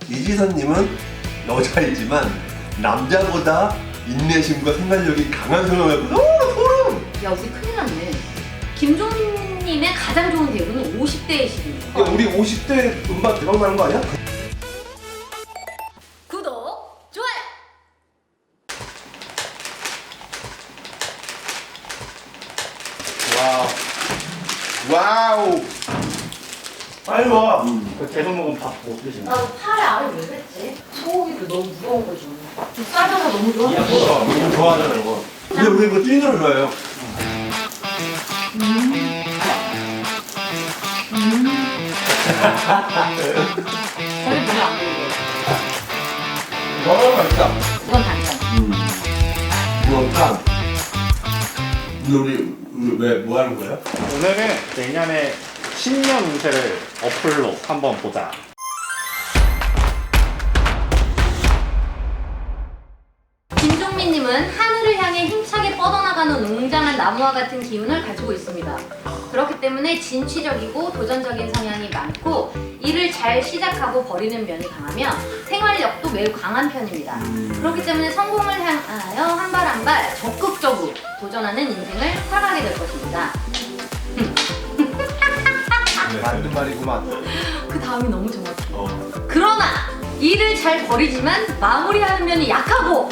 이지선님은 여자이지만 남자보다 인내심과 생각력이 강한 성향이었고 소름! 야, 우리 큰일 났네. 김종민님의 가장 좋은 대우는 50대의 시기입니다. 야, 우리 50대 음반 대박 나는 거 아니야? 구독, 좋아요! 와우. 빨리 와! 계속 먹으면 밥 못 드시네. 나도 팔에 알을 왜 그랬지? 소고기도 너무 무거운 거 좀. 좀 싸져서 너무 좋아. 이거 좋아하잖아 이거. 근데 우리 이거 찐으로 좋아해요. 저희 별로 안 먹어요. 너무 맛있다. 이건 단짠. 그러니까 우리 왜 뭐 하는 거예요? 오늘은 내년에 신년 운세를 어플로 한번 보자. 김종민님은 하늘을 향해 힘차게 뻗어나가는 웅장한 나무와 같은 기운을 가지고 있습니다. 그렇기 때문에 진취적이고 도전적인 성향이 많고 일을 잘 시작하고 버리는 면이 강하며 생활력도 매우 강한 편입니다. 그렇기 때문에 성공을 향하여 한 발 한 발 적극적으로 도전하는 인생을 살아가게 될 것입니다. 맞는 말이구만. 그 다음이 너무 정확해요. 그러나 일을 잘 버리지만 마무리하는 면이 약하고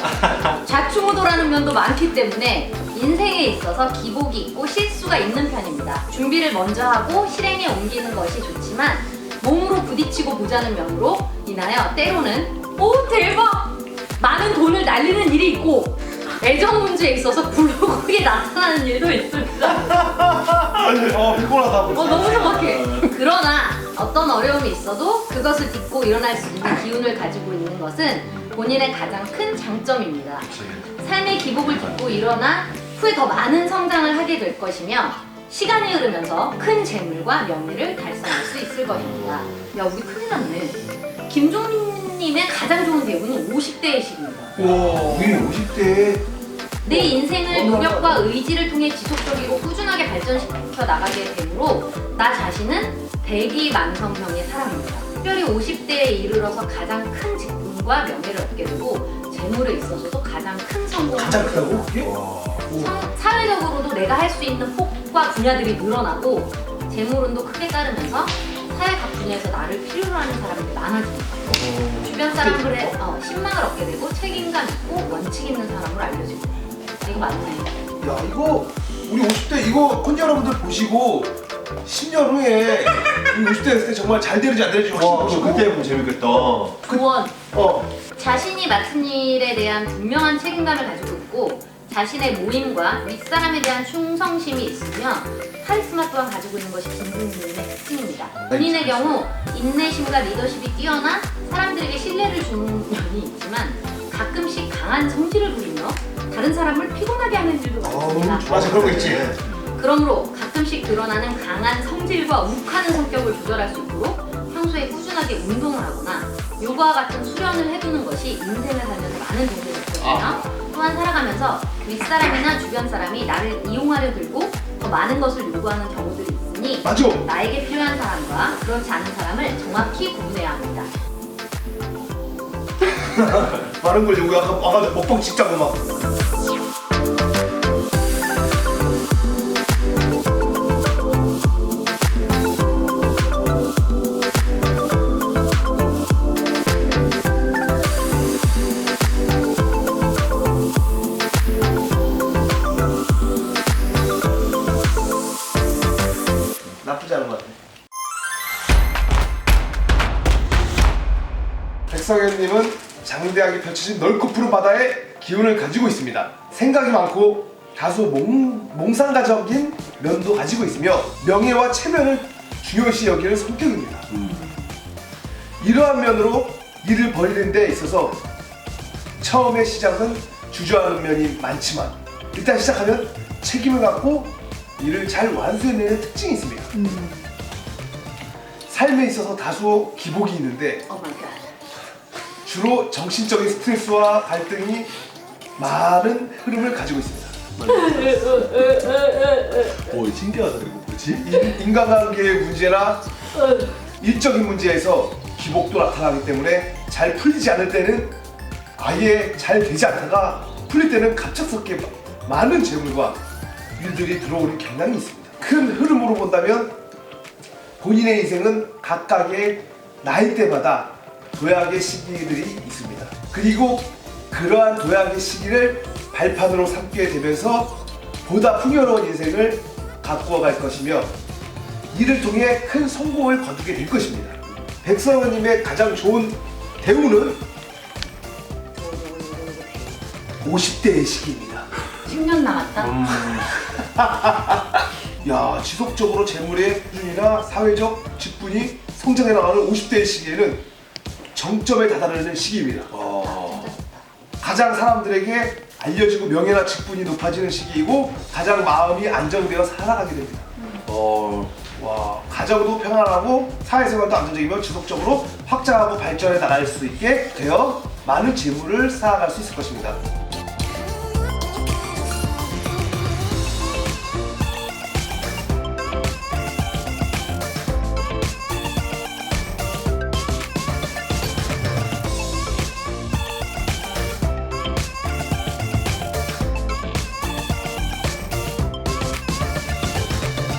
좌충우돌하는 면도 많기 때문에 인생에 있어서 기복이 있고 실수가 있는 편입니다. 준비를 먼저 하고 실행에 옮기는 것이 좋지만 몸으로 부딪히고 보자는 면으로 인하여 때로는 오 대박! 많은 돈을 날리는 일이 있고 애정 문제에 있어서 굴곡이 나타나는 일도 있습니다. 피곤하다. 너무 정확해. 그러나 어떤 어려움이 있어도 그것을 딛고 일어날 수 있는 기운을 가지고 있는 것은 본인의 가장 큰 장점입니다. 삶의 기복을 딛고 일어나 후에 더 많은 성장을 하게 될 것이며 시간이 흐르면서 큰 재물과 명예를 달성할 수 있을 것입니다. 야, 우리 큰일 났네. 김종민님의 가장 좋은 대우는 50대의 시기입니다. 와, 우리 50대에 내 인생을 노력과 의지를 통해 지속적이고 꾸준하게 발전시켜 나가게 되므로 나 자신은 대기만성형의 사람입니다. 특별히 50대에 이르러서 가장 큰 직분과 명예를 얻게 되고 재물에 있어서도 가장 큰 성공을 가장 하게 크다고? 됩니다. 사회적으로도 내가 할 수 있는 폭과 분야들이 늘어나고 재물운도 크게 따르면서 사회 각 분야에서 나를 필요로 하는 사람들이 많아집니다. 주변 사람들의 신망을 얻게 되고 책임감 있고 원칙 있는 사람으로 알려지고 이거 맞네. 야 이거 우리 50대 이거 콘 여러분들 보시고 10년 후에 우리 50대 됐을 때 정말 잘 되는지 안 되는지 혹시 보시고 그때 보면 재밌겠다. 조언. 어 자신이 맡은 일에 대한 분명한 책임감을 가지고 있고 자신의 모임과 윗사람에 대한 충성심이 있으며 카리스마 또한 가지고 있는 것이 김종민의 특징입니다. 본인의 경우 인내심과 리더십이 뛰어나 사람들에게 신뢰를 주는 면이 있지만 가끔씩 강한 성질을 부리며 다른 사람을 피곤하게 하는 일도 많습니다. 맞아 그런 거 있지. 그러므로 가끔씩 드러나는 강한 성질과 욱하는 성격을 조절할 수 있도록 평소에 꾸준하게 운동을 하거나 요가와 같은 수련을 해두는 것이 인생을 살면서 많은 도움이 됐거든요. 또한 살아가면서 윗사람이나 주변 사람이 나를 이용하려 들고 더 많은 것을 요구하는 경우들이 있으니 맞아. 나에게 필요한 사람과 그렇지 않은 사람을 정확히 구분해야 합니다. 많은 걸 우리 아까 와가지고 먹방 찍자고 막. 나쁘지 않은 것 같아. 백성현님은 장대하게 펼쳐진 넓고 푸른 바다에 기운을 가지고 있습니다. 생각이 많고 다소 몽상가적인 면도 가지고 있으며 명예와 체면을 중요시 여기는 성격입니다. 이러한 면으로 일을 벌이는 데 있어서 처음의 시작은 주저하는 면이 많지만 일단 시작하면 책임을 갖고 일을 잘 완수해내는 특징이 있습니다. 삶에 있어서 다소 기복이 있는데 오 마이 갓. 주로 정신적인 스트레스와 갈등이 많은 흐름을 가지고 있습니다. 오, 신기하다 이거 뭐지? 인간관계의 문제나 일적인 문제에서 기복도 나타나기 때문에 잘 풀리지 않을 때는 아예 잘 되지 않다가 풀릴 때는 갑작스럽게 많은 재물과 일들이 들어오는 경향이 있습니다. 큰 흐름으로 본다면 본인의 인생은 각각의 나이대마다 도약의 시기들이 있습니다. 그리고 그러한 도약의 시기를 발판으로 삼게 되면서 보다 풍요로운 인생을 가꾸어 갈 것이며 이를 통해 큰 성공을 거두게 될 것입니다. 백성원님의 가장 좋은 대우는 50대의 시기입니다. 10년 남았다. 야, 지속적으로 재물의 수준이나 사회적 직분이 성장해 나가는 50대의 시기에는 정점에 다다르는 시기입니다. 가장 사람들에게 알려지고 명예나 직분이 높아지는 시기이고 가장 마음이 안정되어 살아가게 됩니다. 와, 가정도 평안하고 사회생활도 안정적이며 지속적으로 확장하고 발전해 나갈 수 있게 되어 많은 재물을 쌓아갈 수 있을 것입니다.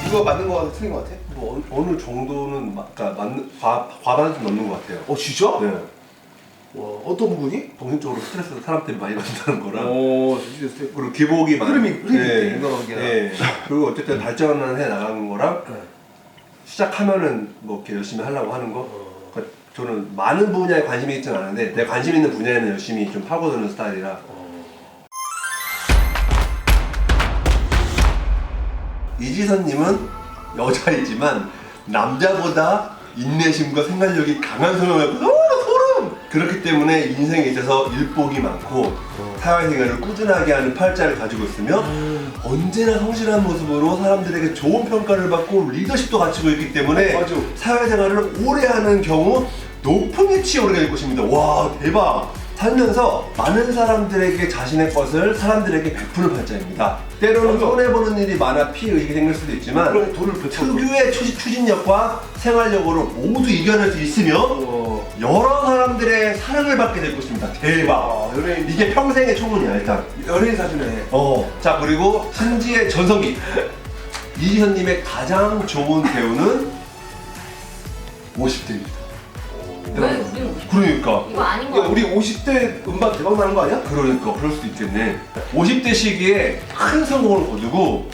이거 맞는 거 같아? 틀린 거 같아? 뭐 어느 정도는 그러니까 과반은 좀 넘는 것 같아요. 진짜? 네. 와, 어떤 부분이? 정신적으로 스트레스를 사람 때문에 많이 받는다는 거랑 진짜. 그리고 기복이 흐름이 있대, 인간관계가. 네. 그리고 어쨌든 발전을 해 나가는 거랑 시작하면은 뭐 이렇게 열심히 하려고 하는 거. 그러니까 저는 많은 분야에 관심이 있지는 않은데 내 관심 있는 분야에는 열심히 좀 파고드는 스타일이라. 이지선님은 여자이지만 남자보다 인내심과 생각력이 강한 성향을 갖고 소름! 그렇기 때문에 인생에 있어서 일복이 많고 사회생활을 꾸준하게 하는 팔자를 가지고 있으며 언제나 성실한 모습으로 사람들에게 좋은 평가를 받고 리더십도 갖추고 있기 때문에 맞아. 사회생활을 오래 하는 경우 높은 위치에 오르게 될 것입니다. 와, 대박! 살면서 많은 사람들에게 자신의 것을 사람들에게 베푸는 팔자입니다. 때로는 손해보는 일이 많아 피해의식이 생길 수도 있지만 그럼 돈을 베풀어. 특유의 추진력과 생활력으로 모두 이겨낼 수 있으며 여러 사람들의 사랑을 받게 될 것입니다. 대박! 연예인, 이게 평생의 초문이야 일단. 연예인 사주네. 자, 그리고 한지의 전성기 이지선님의 가장 좋은 배우는 50대입니다. 왜 우리는 그러니까 이거 아닌 거 야, 같아. 우리 50대 음반 대박 나는 거 아니야? 그러니까 그럴 수도 있겠네. 50대 시기에 큰 성공을 거두고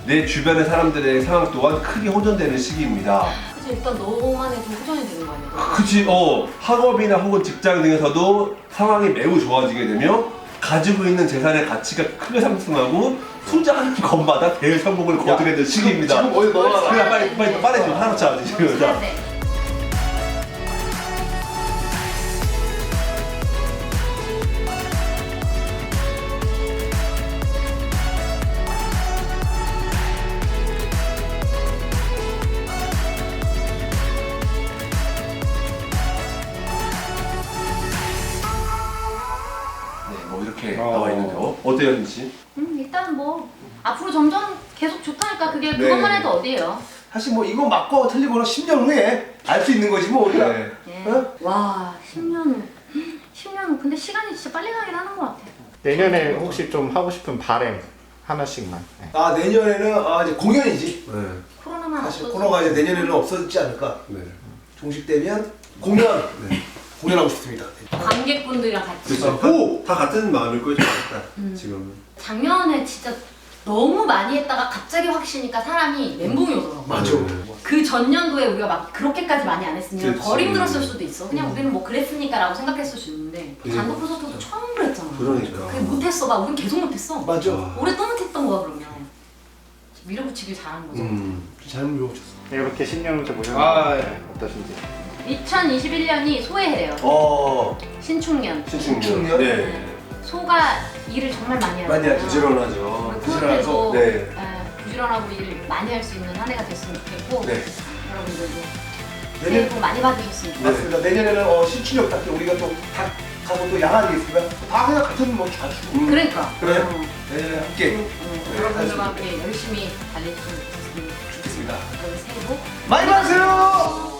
내 주변의 사람들의 상황 또한 크게 호전되는 시기입니다. 그치, 일단 너만 해도 호전이 되는 거 아니야? 그치, 학업이나 혹은 직장 등에서도 상황이 매우 좋아지게 되며 가지고 있는 재산의 가치가 크게 상승하고 투자하는 것마다 대성공을 거두게 되는 시기입니다. 지금 어디 넣어놔. 그래, 빨리 지금 하나 차 지금. 자. 네. 뭐 이렇게 나와 있는데요. 어때요, 진 씨? 일단 뭐 앞으로 점점 계속 좋다니까 그게 네. 그것만 해도 어디예요? 사실 뭐 이거 맞고 틀리거나 10년 후에 알 수 있는 거지 뭐 우리가. 네. 예. 어? 와 10년 근데 시간이 진짜 빨리 가긴 하는 것 같아. 내년에 혹시 좀 하고 싶은 바램 하나씩만. 네. 아, 내년에는 이제 공연이지. 네. 코로나만 사실 없어서 코로나가 이제 내년에는 없어지지 않을까. 네. 종식되면 공연. 공연하고 싶습니다. 관객분들이랑 같이 그렇죠. 다 같은 마음일 거예요, 지금은. 작년에 진짜 너무 많이 했다가 갑자기 확 쉬니까 사람이 멘붕이 오더라고. 맞아. 그 전년도에 우리가 막 그렇게까지 많이 안 했으면 그치. 덜 힘들었을 수도 있어. 그냥 우리는 뭐 그랬으니까라고 생각했을 수 있는데 단독 콘서트도 처음 그랬잖아. 그러니까. 그게 못했어. 막 우린 계속 못했어. 맞아. 올해 또 못했던 거야 그러면. 밀어붙이길 잘한 거죠. 잘못 외워줬어. 네, 이렇게 10년 후에 보셨는데 아, 예. 어떠신지. 2021년이 소의 해래요. 신축년. 신축년. 네. 소가 일을 정말 많이 하잖아요. 많이 하죠. 부지런하죠. 부지런하고 네. 부지런하고 일 많이 할 수 있는 한 해가 됐으면 좋겠고 네. 여러분들도 새해 내년 복 많이 받으셨으면 좋겠어요. 맞습니다. 내년에는 신축년답게 우리가 또 닭하고 또 양아지 있으면 다 그냥 같은 뭐 가지고. 그러니까 그래. 내년에 함께 여러분들과 함께 열심히 달려주시면 좋겠습니다. 좋겠습니다. 그럼 새해 복 많이 받으세요.